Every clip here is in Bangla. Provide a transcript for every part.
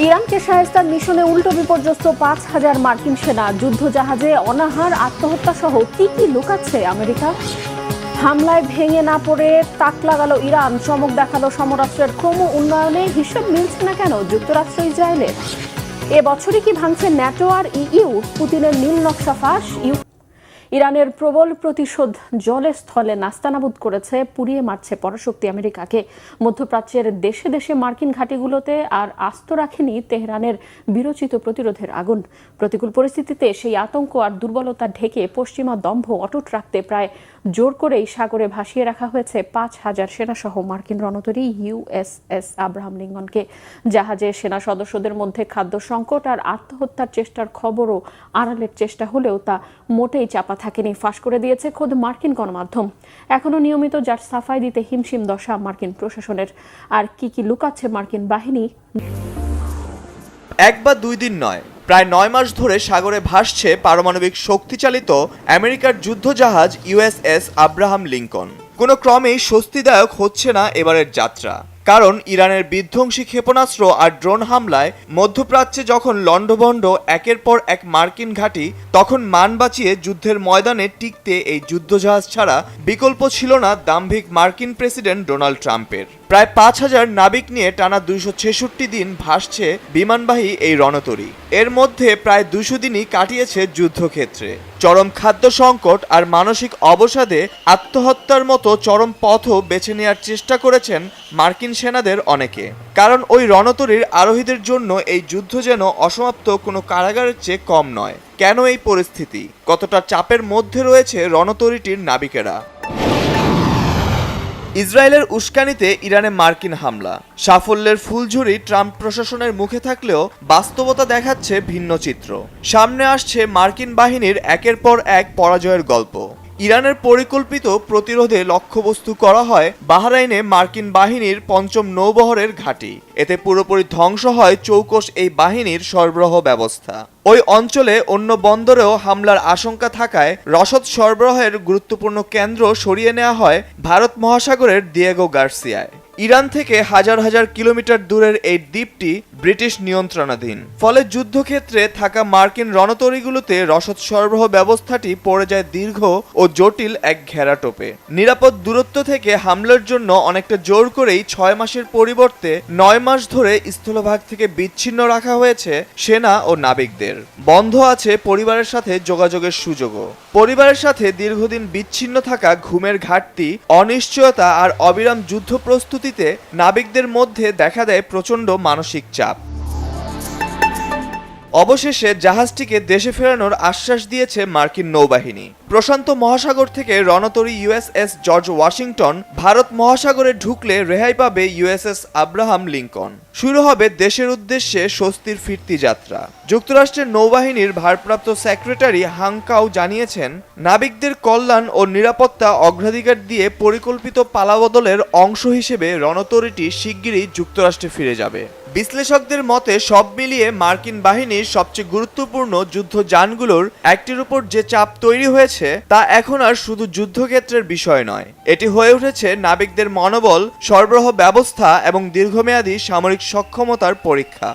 ইরানকে শায়েস্তার মিশনে উল্টো বিপর্যস্ত ৫,০০০ মার্কিন সেনা, যুদ্ধজাহাজে অনাহার, আত্মহত্যা সহ কি কি লুকাচ্ছে আমেরিকা? হামলায় ভেঙে না পড়ে তাক লাগালো ইরান, চমক দেখালো সমরাস্ত্রের ক্রম উন্নয়নে। হিসেব মিলছে না কেন যুক্তরাষ্ট্র ইসরায়েলের? এবছরই কি ভাঙছে ন্যাটো আর ইইউ? পুতিনের নীল নকশা ফাঁস। ইরানের প্রবল প্রতিশোধ জলে স্থলে নাস্তানাবুদ করেছে, পুড়িয়ে মারছে পরাশক্তি আমেরিকাকে। মধ্যপ্রাচ্যের দেশে দেশে মার্কিন ঘাঁটিগুলোতে আর আস্ত রাখেনি তেহরানের বিরচিত প্রতিরোধের আগুন। প্রতিকূল পরিস্থিতিতে সেই আতঙ্ক আর দুর্বলতা ঢেকে পশ্চিমা দম্ভ অটুট রাখতে প্রায় জোর করেই সাগরে ভাসিয়ে রাখা হয়েছে ৫,০০০ সেনাসহ মার্কিন রণতরী ইউএসএস আব্রাহাম লিঙ্কনকে। জাহাজে সেনা সদস্যদের মধ্যে খাদ্য সংকট আর আত্মহত্যার চেষ্টার খবরও আড়ালের চেষ্টা হলেও তা মোটেই চাপা থাকেনি, ফাঁস করে দিয়েছে খোদ মার্কিন গণমাধ্যম। এখনো নিয়মিত যার সাফাই দিতে হিমশিম দশা মার্কিন প্রশাসনের। আর কি কি লুকাচ্ছে মার্কিন বাহিনী? এক বা দুই দিন নয়, প্রায় ৯ মাস ধরে সাগরে ভাসছে পারমাণবিক শক্তিচালিত আমেরিকার যুদ্ধজাহাজ ইউএসএস আব্রাহাম লিঙ্কন। কোনো ক্রমেই স্বস্তিদায়ক হচ্ছে না এবারের যাত্রা। কারণ ইরানের বিধ্বংসী ক্ষেপণাস্ত্র আর ড্রোন হামলায় মধ্যপ্রাচ্যে যখন লণ্ডভণ্ড একের পর এক মার্কিন ঘাঁটি, তখন মান বাঁচিয়ে যুদ্ধের ময়দানে টিকতে এই যুদ্ধজাহাজ ছাড়া বিকল্প ছিল না দাম্ভিক মার্কিন প্রেসিডেন্ট ডোনাল্ড ট্রাম্পের। প্রায় ৫,০০০ নাবিক নিয়ে টানা ২৬৬ দিন ভাসছে বিমানবাহী এই রণতরী। এর মধ্যে প্রায় ২০০ দিনই কাটিয়েছে যুদ্ধক্ষেত্রে। চরম খাদ্য সংকট আর মানসিক অবসাদে আত্মহত্যার মতো চরম পথও বেছে নেওয়ার চেষ্টা করেছেন মার্কিন সেনাদের অনেকে। কারণ ওই রণতরীর আরোহীদের জন্য এই যুদ্ধ যেন অসমাপ্ত কোনো কারাগারের চেয়ে কম নয়। কেন এই পরিস্থিতি? কতটা চাপের মধ্যে রয়েছে রণতরীটির নাবিকেরা? ইসরায়েলের উস্কানিতে ইরানে মার্কিন হামলা, সাফল্যের ফুলঝুরি ট্রাম্প প্রশাসনের মুখে থাকলেও বাস্তবতা দেখাচ্ছে ভিন্ন চিত্র। সামনে আসছে মার্কিন বাহিনীর একের পর এক পরাজয়ের গল্প। ইরানের পরিকল্পিত প্রতিরোধে লক্ষ্যবস্তু করা হয় বাহরাইনে মার্কিন বাহিনীর ৫ম নৌবহরের ঘাঁটি। এতে পুরোপুরি ধ্বংস হয় চৌকস এই বাহিনীর সরবরাহ ব্যবস্থা। ওই অঞ্চলে অন্য বন্দরেও হামলার আশঙ্কা থাকায় রসদ সরবরাহের গুরুত্বপূর্ণ কেন্দ্র সরিয়ে নেওয়া হয় ভারত মহাসাগরের দিয়েগো গার্সিয়ায়। ইরান থেকে হাজার হাজার কিলোমিটার দূরের এই দ্বীপটি ব্রিটিশ নিয়ন্ত্রণাধীন। ফলে যুদ্ধক্ষেত্রে থাকা মার্কিন রণতরীগুলোতে রসদ সরবরাহ ব্যবস্থাটি পড়ে যায় দীর্ঘ ও জটিল এক ঘেরাটোপে। নিরাপদ দূরত্ব থেকে হামলার জন্য অনেকটা জোর করেই ৬ মাসের পরিবর্তে ৯ মাস ধরে স্থলভাগ থেকে বিচ্ছিন্ন রাখা হয়েছে সেনা ও নাবিকদের। বন্ধ আছে পরিবারের সাথে যোগাযোগের সুযোগও। পরিবারের সাথে দীর্ঘদিন বিচ্ছিন্ন থাকা, ঘুমের ঘাটতি, অনিশ্চয়তা আর অবিরাম যুদ্ধ প্রস্তুতিতে নাবিকদের মধ্যে দেখা দেয় প্রচণ্ড মানসিক চাপ। অবশেষে জাহাজটিকে দেশে ফেরানোর আশ্বাস দিয়েছে মার্কিন নৌবাহিনী। প্রশান্ত মহাসাগর থেকে রণতরী ইউএসএস জর্জ ওয়াশিংটন ভারত মহাসাগরে ঢুকলে রেহাই পাবে ইউএসএস আব্রাহাম লিঙ্কন। শুরু হবে দেশের উদ্দেশ্যে স্বস্তির ফিরতি যাত্রা। যুক্তরাষ্ট্রের নৌবাহিনীর ভারপ্রাপ্ত সেক্রেটারি হাংকাও জানিয়েছেন, নাবিকদের কল্যাণ ও নিরাপত্তা অগ্রাধিকার দিয়ে পরিকল্পিত পালাবদলের অংশ হিসেবে রণতরীটি শিগগিরই যুক্তরাষ্ট্রে ফিরে যাবে। বিশ্লেষকদের মতে সব মিলিয়ে মার্কিন বাহিনীর সবচেয়ে গুরুত্বপূর্ণ যুদ্ধযানগুলোর একটির উপর যে চাপ তৈরি হয়েছে তা এখন আর শুধু যুদ্ধক্ষেত্রের বিষয় নয়, এটি হয়ে উঠেছে নাবিকদের মনোবল, সরবরাহ ব্যবস্থা এবং দীর্ঘমেয়াদী সামরিক সক্ষমতার পরীক্ষা।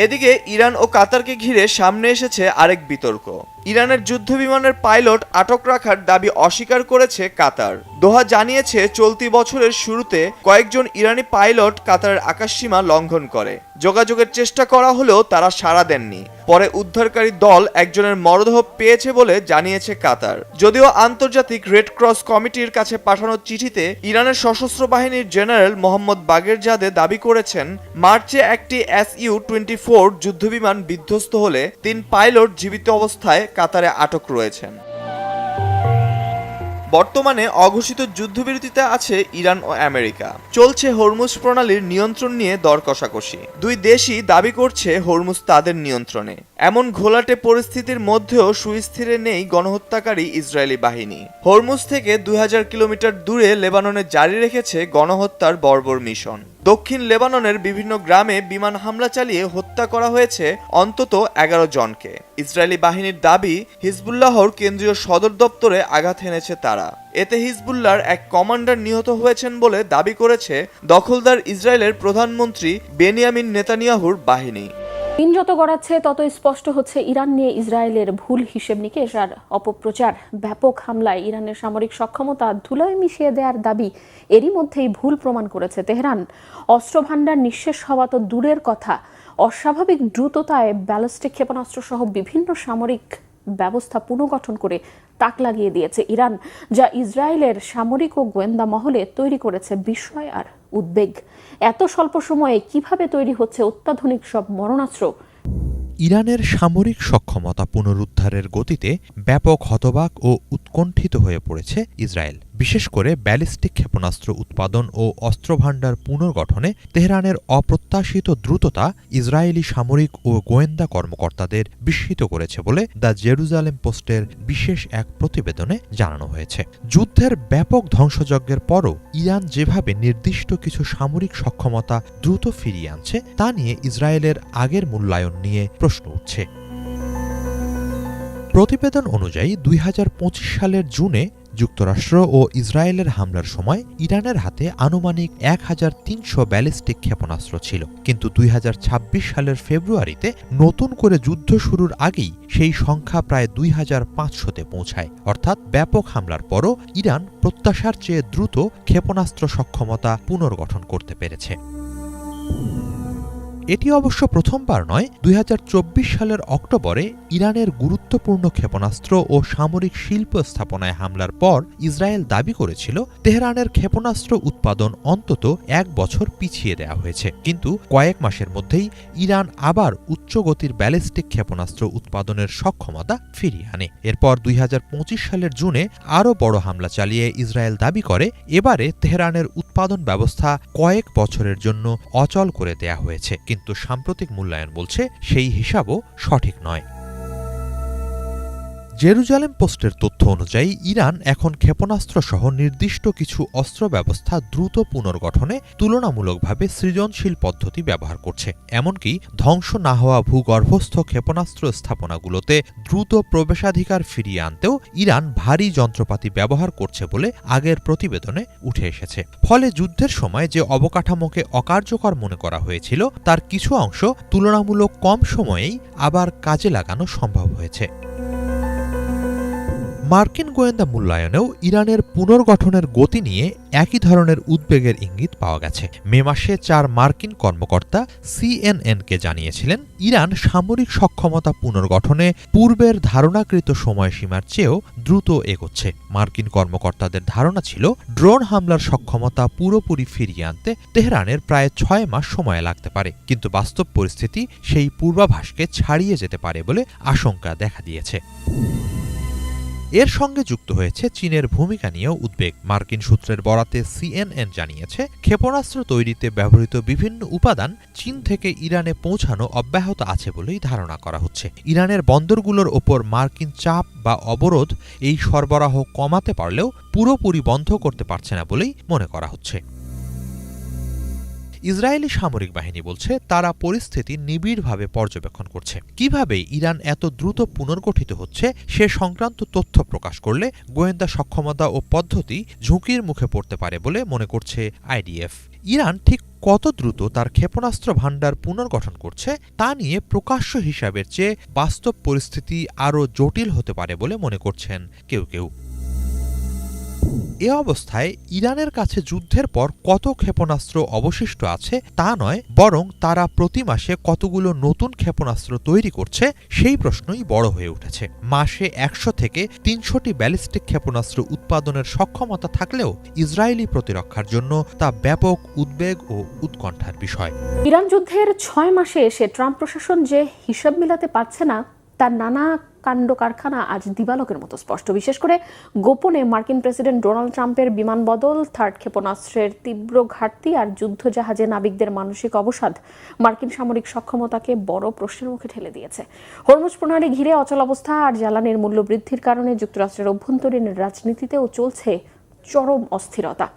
এদিকে ইরান ও কাতারকে ঘিরে সামনে এসেছে আরেক বিতর্ক। ইরানের যুদ্ধবিমানের পাইলট আটক রাখার দাবি অস্বীকার করেছে কাতার। দোহা জানিয়েছে, চলতি বছরের শুরুতে কয়েকজন ইরানি পাইলট কাতারের আকাশসীমা লঙ্ঘন করে। যোগাযোগের চেষ্টা করা হলেও তারা সাড়া দেননি। পরে উদ্ধারকারী দল একজনের মরদেহ পেয়েছে বলে জানিয়েছে কাতার। যদিও আন্তর্জাতিক রেড ক্রস কমিটির কাছে পাঠানো চিঠিতে ইরানের সশস্ত্র বাহিনীর জেনারেল মোহাম্মদ বাগেরজাদে দাবি করেছেন, মার্চে একটি SU-24 যুদ্ধবিমান বিধ্বস্ত হলে ৩ পাইলট জীবিত অবস্থায় কাতারে আটক রয়েছেন। বর্তমানে অঘোষিত যুদ্ধবিরতিতে আছে ইরান ও আমেরিকা। চলছে হরমুজ প্রণালীর নিয়ন্ত্রণ নিয়ে দর কষাকষি। দুই দেশই দাবি করছে হরমুজ তাদের নিয়ন্ত্রণে। এমন ঘোলাটে পরিস্থিতির মধ্যেও সুস্থিরে নেই গণহত্যাকারী ইসরায়েলি বাহিনী। হরমুজ থেকে 2000 কিলোমিটার দূরে লেবাননে জারি রেখেছে গণহত্যার বর্বর মিশন। দক্ষিণ লেবাননের বিভিন্ন গ্রামে বিমান হামলা চালিয়ে হত্যা করা হয়েছে অন্তত 11 জনকে। ইসরায়েলি বাহিনীর দাবি, হিজবুল্লাহর কেন্দ্রীয় সদর দপ্তরে আঘাত হেনেছে তারা। এতে হিজবুল্লাহর এক কমান্ডার নিহত হয়েছেন বলে দাবি করেছে দখলদার ইসরায়েলের প্রধানমন্ত্রী বেনিয়ামিন নেতানিয়াহুর বাহিনী। দিন যত গড়াচ্ছে তত স্পষ্ট হচ্ছে ইরান নিয়ে ইসরায়েলের ভুল হিসেব নিকেশ আর অপপ্রচার। ব্যাপক হামলায় ইরানের সামরিক সক্ষমতা ধুলোয় মিশিয়ে দেওয়ার দাবি এরই মধ্যেই ভুল প্রমাণ করেছে তেহরান। অস্ত্র ভান্ডার নিঃশেষ হওয়া তো দূরের কথা, অস্বাভাবিক দ্রুততায় ব্যালিস্টিক ক্ষেপণাস্ত্র সহ বিভিন্ন সামরিক ব্যবস্থা পুনর্গঠন করে তাক লাগিয়ে দিয়েছে ইরান, যা ইসরায়েলের সামরিক ও গোয়েন্দা মহলে তৈরি করেছে বিস্ময় আর উদ্বেগ। এত স্বল্প সময়ে কিভাবে তৈরি হচ্ছে অত্যাধুনিক সব মরণাস্ত্র? ইরানের সামরিক সক্ষমতা পুনরুদ্ধারের গতিতে ব্যাপক হতবাক ও উৎকণ্ঠিত হয়ে পড়েছে ইসরায়েল। বিশেষ করে ব্যালিস্টিক ক্ষেপণাস্ত্র উৎপাদন ও অস্ত্রভাণ্ডার পুনর্গঠনে তেহরানের অপ্রত্যাশিত দ্রুততা ইসরায়েলি সামরিক ও গোয়েন্দা কর্মকর্তাদের বিস্মিত করেছে বলে দ্য জেরুজালেম পোস্টের বিশেষ এক প্রতিবেদনে জানানো হয়েছে। যুদ্ধের ব্যাপক ধ্বংসযজ্ঞের পরও ইরান যেভাবে নির্দিষ্ট কিছু সামরিক সক্ষমতা দ্রুত ফিরিয়ে আনছে তা নিয়ে ইসরায়েলের আগের মূল্যায়ন নিয়ে প্রশ্ন উঠছে। প্রতিবেদন অনুযায়ী 2025 সালের জুনে যুক্তরাষ্ট্র ও ইসরায়েলের হামলার সময় ইরানের হাতে আনুমানিক 1300 ব্যালিস্টিক ক্ষেপণাস্ত্র ছিল, কিন্তু 2026 সালের ফেব্রুয়ারিতে নতুন করে যুদ্ধ শুরুর আগেই সেই সংখ্যা প্রায় 2500-তে পৌঁছায়। অর্থাৎ ব্যাপক হামলার পরও ইরান প্রত্যাশার চেয়ে দ্রুত ক্ষেপণাস্ত্র সক্ষমতা পুনর্গঠন করতে পেরেছে। এটি অবশ্য প্রথমবার নয়। 2024 সালের অক্টোবরে ইরানের গুরুত্বপূর্ণ ক্ষেপণাস্ত্র ও সামরিক শিল্প স্থাপনায় হামলার পর ইসরায়েল দাবি করেছিল তেহরানের ক্ষেপণাস্ত্র উৎপাদন অন্তত 1 বছর পিছিয়ে দেওয়া হয়েছে, কিন্তু কয়েক মাসের মধ্যেই ইরান আবার উচ্চগতির ব্যালিস্টিক ক্ষেপণাস্ত্র উৎপাদনের সক্ষমতা ফিরিয়ে আনে। এরপর 2025 সালের জুনে আরও বড় হামলা চালিয়ে ইসরায়েল দাবি করে এবারে তেহরানের উৎপাদন ব্যবস্থা কয়েক বছরের জন্য অচল করে দেয়া হয়েছে, কিন্তু সাম্প্রতিক মূল্যায়ন বলছে সেই হিসাবও সঠিক নয়। জেরুজালেম পোস্টের তথ্য অনুযায়ী ইরান এখন ক্ষেপণাস্ত্র সহ নির্দিষ্ট কিছু অস্ত্র ব্যবস্থা দ্রুত পুনর্গঠনে তুলনামূলকভাবে সৃজনশীল পদ্ধতি ব্যবহার করছে। এমনকি ধ্বংস না হওয়া ভূগর্ভস্থ ক্ষেপণাস্ত্র স্থাপনাগুলোতে দ্রুত প্রবেশাধিকার ফিরিয়ে আনতেও ইরান ভারী যন্ত্রপাতি ব্যবহার করছে বলে আগের প্রতিবেদনে উঠে এসেছে। ফলে যুদ্ধের সময় যে অবকাঠামোকে অকার্যকর মনে করা হয়েছিল তার কিছু অংশ তুলনামূলক কম সময়েই আবার কাজে লাগানো সম্ভব হয়েছে। মার্কিন গোয়েন্দা মূল্যায়নেও ইরানের পুনর্গঠনের গতি নিয়ে একই ধরনের উদ্বেগের ইঙ্গিত পাওয়া গেছে। মে মাসে 4 মার্কিন কর্মকর্তা সিএনএনকে জানিয়েছিলেন ইরান সামরিক সক্ষমতা পুনর্গঠনে পূর্বের ধারণাকৃত সময়সীমার চেয়েও দ্রুত এগোচ্ছে। মার্কিন কর্মকর্তাদের ধারণা ছিল ড্রোন হামলার সক্ষমতা পুরোপুরি ফিরিয়ে আনতে তেহরানের প্রায় 6 মাস সময় লাগতে পারে, কিন্তু বাস্তব পরিস্থিতি সেই পূর্বাভাসকে ছাড়িয়ে যেতে পারে বলে আশঙ্কা দেখা দিয়েছে। এর সঙ্গে যুক্ত হয়েছে চীনের ভূমিকা নিয়েও উদ্বেগ। মার্কিন সূত্রের বরাতে সিএনএন জানিয়েছে ক্ষেপণাস্ত্র তৈরিতে ব্যবহৃত বিভিন্ন উপাদান চীন থেকে ইরানে পৌঁছানো অব্যাহত আছে বলেই ধারণা করা হচ্ছে। ইরানের বন্দরগুলোর ওপর মার্কিন চাপ বা অবরোধ এই সরবরাহ কমাতে পারলেও পুরোপুরি বন্ধ করতে পারছে না বলেই মনে করা হচ্ছে। ইসরায়েলি সামরিক বাহিনী বলছে তারা পরিস্থিতি নিবিড়ভাবে পর্যবেক্ষণ করছে। কিভাবে ইরান এত দ্রুত পুনর্গঠিত হচ্ছে সে সংক্রান্ত তথ্য প্রকাশ করলে গোয়েন্দা সক্ষমতা ও পদ্ধতি ঝুঁকির মুখে পড়তে পারে বলে মনে করছে আইডিএফ। ইরান ঠিক কত দ্রুত তার ক্ষেপণাস্ত্র ভাণ্ডার পুনর্গঠন করছে তা নিয়ে প্রকাশ্য হিসাবের চেয়ে বাস্তব পরিস্থিতি আরও জটিল হতে পারে বলে মনে করছেন কেউ কেউ। এ অবস্থায় ইরানের কাছে যুদ্ধের পর কত ক্ষেপণাস্ত্র অবশিষ্ট আছে তা নয়, বরং তারা প্রতি মাসে কতগুলো নতুন ক্ষেপণাস্ত্র তৈরি করছে সেই প্রশ্নই বড় হয়ে উঠেছে। মাসে 100 থেকে 300টি ব্যালিস্টিক ক্ষেপণাস্ত্র উৎপাদনের সক্ষমতা থাকলেও ইসরায়েলি প্রতিরক্ষার জন্য তা ব্যাপক উদ্বেগ ও উৎকণ্ঠার বিষয়। ইরান যুদ্ধের 6 মাসে এসে ট্রাম্প প্রশাসন যে হিসাব মিলাতে পারছে না তার নানা কাণ্ড কারখানা আজ দিবালোকের মতো স্পষ্ট। বিশেষ করে গোপনে মার্কিন প্রেসিডেন্ট ডোনাল্ড ট্রাম্পের বিমান বদল, থার্ড ক্ষেপণাস্ত্রের তীব্র ঘাটতি আর যুদ্ধজাহাজে নাবিকদের মানসিক অবসাদ মার্কিন সামরিক সক্ষমতাকে বড় প্রশ্নের মুখে ঠেলে দিয়েছে। হরমুজ প্রণালী ঘিরে অচলাবস্থা আর জ্বালানির মূল্য বৃদ্ধির কারণে যুক্তরাষ্ট্রের অভ্যন্তরীণ রাজনীতিতেও চলছে চরম অস্থিরতা।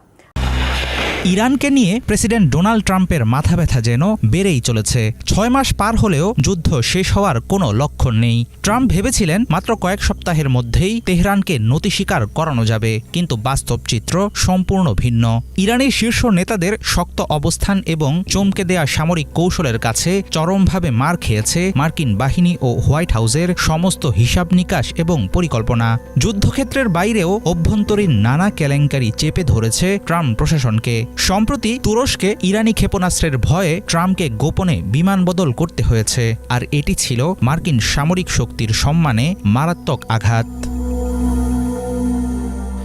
ইরানকে নিয়ে প্রেসিডেন্ট ডোনাল্ড ট্রাম্পের মাথা ব্যথা যেন বেড়েই চলেছে। 6 মাস পার হলেও যুদ্ধ শেষ হওয়ার কোনো লক্ষণ নেই। ট্রাম্প ভেবেছিলেন মাত্র কয়েক সপ্তাহের মধ্যেই তেহরানকে নতি স্বীকার করানো যাবে, কিন্তু বাস্তব চিত্র সম্পূর্ণ ভিন্ন। ইরানি শীর্ষ নেতাদের শক্ত অবস্থান এবং চমকে দেয়া সামরিক কৌশলের কাছে চরমভাবে মার খেয়েছে মার্কিন বাহিনী ও হোয়াইট হাউসের সমস্ত হিসাব নিকাশ এবং পরিকল্পনা। যুদ্ধক্ষেত্রের বাইরেও অভ্যন্তরীণ নানা কেলেঙ্কারি চেপে ধরেছে ট্রাম্প প্রশাসনকে। সম্প্রতি তুরস্কে ইরানি ক্ষেপণাস্ত্রের ভয়ে ট্রাম্পকে গোপনে বিমান বদল করতে হয়েছে, আর এটি ছিল মার্কিন সামরিক শক্তির সম্মানে মারাত্মক আঘাত।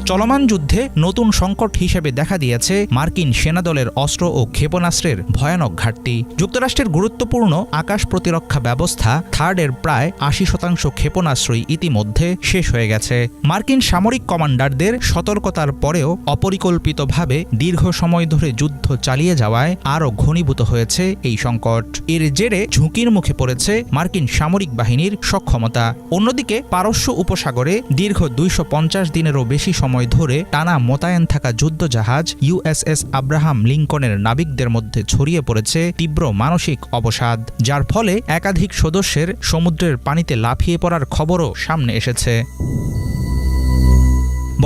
চলমান যুদ্ধে নতুন সংকট হিসেবে দেখা দিয়েছে মার্কিন সেনাদলের অস্ত্র ও ক্ষেপণাস্ত্রের ভয়ানক ঘাটতি। যুক্তরাষ্ট্রের গুরুত্বপূর্ণ আকাশ প্রতিরক্ষা ব্যবস্থা থার্ডের প্রায় ৮০% ক্ষেপণাস্ত্রই ইতিমধ্যে শেষ হয়ে গেছে। মার্কিন সামরিক কমান্ডারদের সতর্কতার পরেও অপরিকল্পিতভাবে দীর্ঘ সময় ধরে যুদ্ধ চালিয়ে যাওয়ায় আরও ঘনীভূত হয়েছে এই সংকট। এর জেরে ঝুঁকির মুখে পড়েছে মার্কিন সামরিক বাহিনীর সক্ষমতা। অন্যদিকে পারস্য উপসাগরে দীর্ঘ ২৫০ দিনেরও বেশি সময় ধরে টানা মোতায়েন থাকা যুদ্ধজাহাজ ইউএসএস আব্রাহাম লিঙ্কনের নাবিকদের মধ্যে ছড়িয়ে পড়েছে তীব্র মানসিক অবসাদ, যার ফলে একাধিক সদস্যের সমুদ্রের পানিতে লাফিয়ে পড়ার খবরও সামনে এসেছে।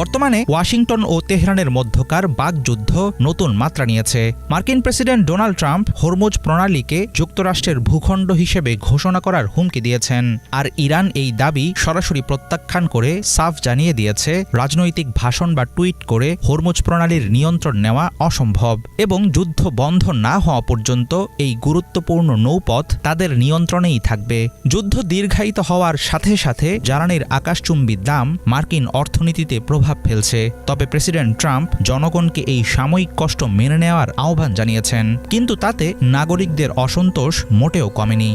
বর্তমানে ওয়াশিংটন ও তেহরানের মধ্যকার বাকযুদ্ধ নতুন মাত্রা নিয়েছে। মার্কিন প্রেসিডেন্ট ডোনাল্ড ট্রাম্প হরমুজ প্রণালীকে যুক্তরাষ্ট্রের ভূখণ্ড হিসেবে ঘোষণা করার হুমকি দিয়েছেন, আর ইরান এই দাবি সরাসরি প্রত্যাখ্যান করে সাফ জানিয়ে দিয়েছে রাজনৈতিক ভাষণ বা টুইট করে হরমুজ প্রণালীর নিয়ন্ত্রণ নেওয়া অসম্ভব এবং যুদ্ধ বন্ধ না হওয়া পর্যন্ত এই গুরুত্বপূর্ণ নৌপথ তাদের নিয়ন্ত্রণেই থাকবে। যুদ্ধ দীর্ঘায়িত হওয়ার সাথে সাথে জ্বালানির আকাশচুম্বী দাম মার্কিন অর্থনীতিতে প্রভাব ফেলছে। তবে প্রেসিডেন্ট ট্রাম্প জনগণকে এই সাময়িক কষ্ট মেনে নেওয়ার আহ্বান জানিয়েছেন, কিন্তু তাতে নাগরিকদের অসন্তোষ মোটেও কমেনি।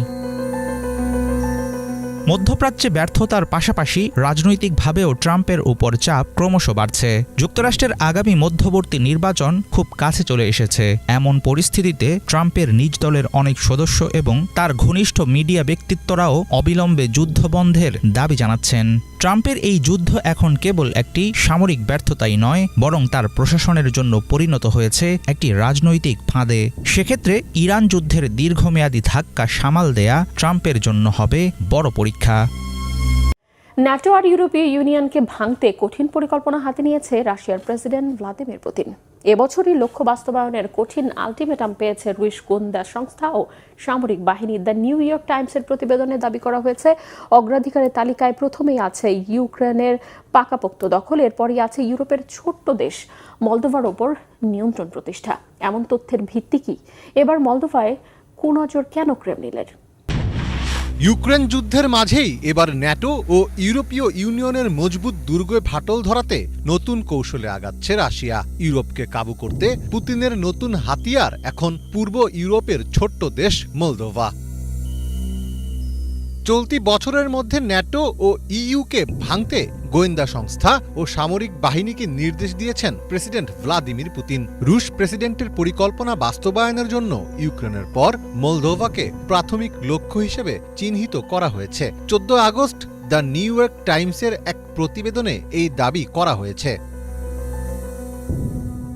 মধ্যপ্রাচ্যে ব্যর্থতার পাশাপাশি রাজনৈতিকভাবেও ট্রাম্পের উপর চাপ ক্রমশ বাড়ছে। যুক্তরাষ্ট্রের আগামী মধ্যবর্তী নির্বাচন খুব কাছে চলে এসেছে। এমন পরিস্থিতিতে ট্রাম্পের নিজ দলের অনেক সদস্য এবং তার ঘনিষ্ঠ মিডিয়া ব্যক্তিত্বরাও অবিলম্বে যুদ্ধবন্ধের দাবি জানাচ্ছেন। ট্রাম্পের এই যুদ্ধ এখন কেবল একটি সামরিক ব্যর্থতাই নয়, বরং তার প্রশাসনের জন্য পরিণত হয়েছে একটি রাজনৈতিক ফাঁদে। সেক্ষেত্রে ইরান যুদ্ধের দীর্ঘমেয়াদী ধাক্কা সামাল দেয়া ট্রাম্পের জন্য হবে বড় পরীক্ষা। ন্যাটো আর ইউরোপীয় ইউনিয়নকে ভাঙতে কঠিন পরিকল্পনা হাতে নিয়েছে রাশিয়ার প্রেসিডেন্ট ভ্লাদিমির পুতিন। এবছরই লক্ষ্য বাস্তবায়নের কঠিন আলটিমেটাম পেয়েছে রুশ গোয়েন্দা সংস্থা ও সামরিক বাহিনী। দ্য নিউ ইয়র্ক টাইমসের প্রতিবেদনে দাবি করা হয়েছে অগ্রাধিকারের তালিকায় প্রথমেই আছে ইউক্রেনের পাকাপোক্ত দখল, এরপরই আছে ইউরোপের ছোট্ট দেশ মলদোভার ওপর নিয়ন্ত্রণ প্রতিষ্ঠা। এমন তথ্যের ভিত্তি কি? এবার মলদোভায় কুনজর কেন ক্রেমলিনের? ইউক্রেন যুদ্ধের মাঝেই এবার ন্যাটো ও ইউরোপীয় ইউনিয়নের মজবুত দুর্গে ফাটল ধরাতে নতুন কৌশলে আগাচ্ছে রাশিয়া। ইউরোপকে কাবু করতে পুতিনের নতুন হাতিয়ার এখন পূর্ব ইউরোপের ছোট্ট দেশ মলদোভা। চলতি বছরের মধ্যে ন্যাটো ও ইইউকে ভাঙতে গোয়েন্দা সংস্থা ও সামরিক বাহিনীকে নির্দেশ দিয়েছেন প্রেসিডেন্ট ভ্লাদিমির পুতিন। রুশ প্রেসিডেন্টের পরিকল্পনা বাস্তবায়নের জন্য ইউক্রেনের পর মলদোভাকে প্রাথমিক লক্ষ্য হিসেবে চিহ্নিত করা হয়েছে। 14 আগস্ট দ্য নিউ ইয়র্ক টাইমসের এক প্রতিবেদনে এই দাবি করা হয়েছে।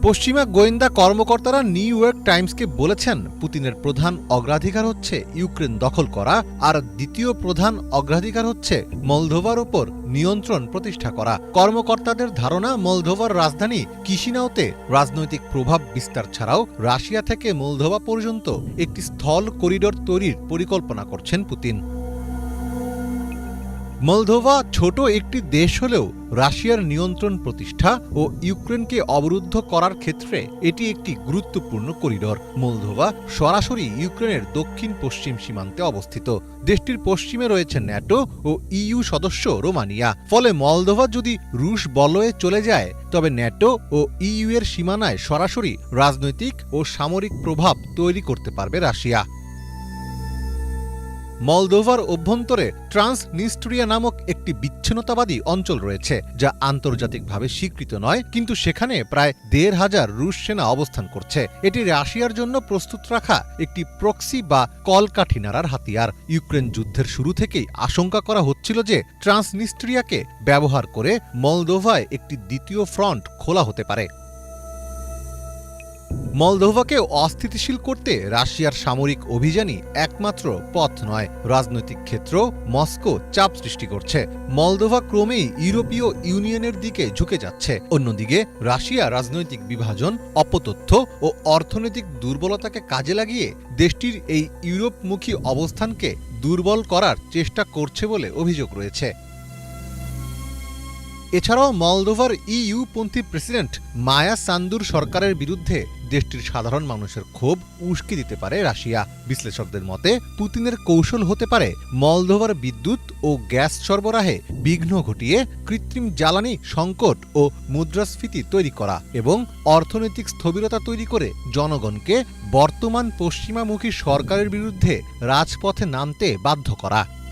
পশ্চিমা গোয়েন্দা কর্মকর্তারা নিউ ইয়র্ক টাইমসকে বলেছেন, পুতিনের প্রধান অগ্রাধিকার হচ্ছে ইউক্রেন দখল করা, আর দ্বিতীয় প্রধান অগ্রাধিকার হচ্ছে মলদোভার ওপর নিয়ন্ত্রণ প্রতিষ্ঠা করা। কর্মকর্তাদের ধারণা, মলদোভার রাজধানী কিশিনাউতে রাজনৈতিক প্রভাব বিস্তার ছাড়াও রাশিয়া থেকে মলদোভা পর্যন্ত একটি স্থল করিডোর তৈরির পরিকল্পনা করছেন পুতিন। মলদোভা ছোট একটি দেশ হলেও রাশিয়ার নিয়ন্ত্রণ প্রতিষ্ঠা ও ইউক্রেনকে অবরুদ্ধ করার ক্ষেত্রে এটি একটি গুরুত্বপূর্ণ করিডোর। মলদোভা সরাসরি ইউক্রেনের দক্ষিণ পশ্চিম সীমান্তে অবস্থিত। দেশটির পশ্চিমে রয়েছে ন্যাটো ও ইইউ সদস্য রোমানিয়া। ফলে মলদোভা যদি রুশ বলয়ে চলে যায়, তবে ন্যাটো ও ইইউ এর সীমানায় সরাসরি রাজনৈতিক ও সামরিক প্রভাব তৈরি করতে পারবে রাশিয়া। মলদোভার অভ্যন্তরে ট্রান্সনিস্ট্রিয়া নামক একটি বিচ্ছিন্নতাবাদী অঞ্চল রয়েছে, যা আন্তর্জাতিকভাবে স্বীকৃত নয়, কিন্তু সেখানে প্রায় ১৫০০ রুশ সেনা অবস্থান করছে। এটি রাশিয়ার জন্য প্রস্তুত রাখা একটি প্রক্সি বা কলকাঠি নাড়ার হাতিয়ার। ইউক্রেন যুদ্ধের শুরু থেকেই আশঙ্কা করা হচ্ছিল যে ট্রান্সনিস্ট্রিয়াকে ব্যবহার করে মলদোভায় একটি দ্বিতীয় ফ্রন্ট খোলা হতে পারে। মলদোভাকে অস্থিতিশীল করতে রাশিয়ার সামরিক অভিযানই একমাত্র পথ নয়। রাজনৈতিক ক্ষেত্র মস্কো চাপ সৃষ্টি করছে। মলদোভা ক্রমেই ইউরোপীয় ইউনিয়নের দিকে ঝুঁকে যাচ্ছে। অন্যদিকে রাশিয়া রাজনৈতিক বিভাজন, অপতথ্য ও অর্থনৈতিক দুর্বলতাকে কাজে লাগিয়ে দেশটির এই ইউরোপমুখী অবস্থানকে দুর্বল করার চেষ্টা করছে বলে অভিযোগ রয়েছে। এছাড়াও মলদোভার ইইউপন্থী প্রেসিডেন্ট মায়া সান্দুর সরকারের বিরুদ্ধে দেশটির সাধারণ মানুষের ক্ষোভ উস্কে দিতে পারে রাশিয়া। বিশ্লেষকদের মতে পুতিনের কৌশল হতে পারে মলদোভার বিদ্যুৎ ও গ্যাস সরবরাহে বিঘ্ন ঘটিয়ে কৃত্রিম জ্বালানি সংকট ও মুদ্রাস্ফীতি তৈরি করা এবং অর্থনৈতিক স্থবিরতা তৈরি করে জনগণকে বর্তমান পশ্চিমামুখী সরকারের বিরুদ্ধে রাজপথে নামতে বাধ্য করা।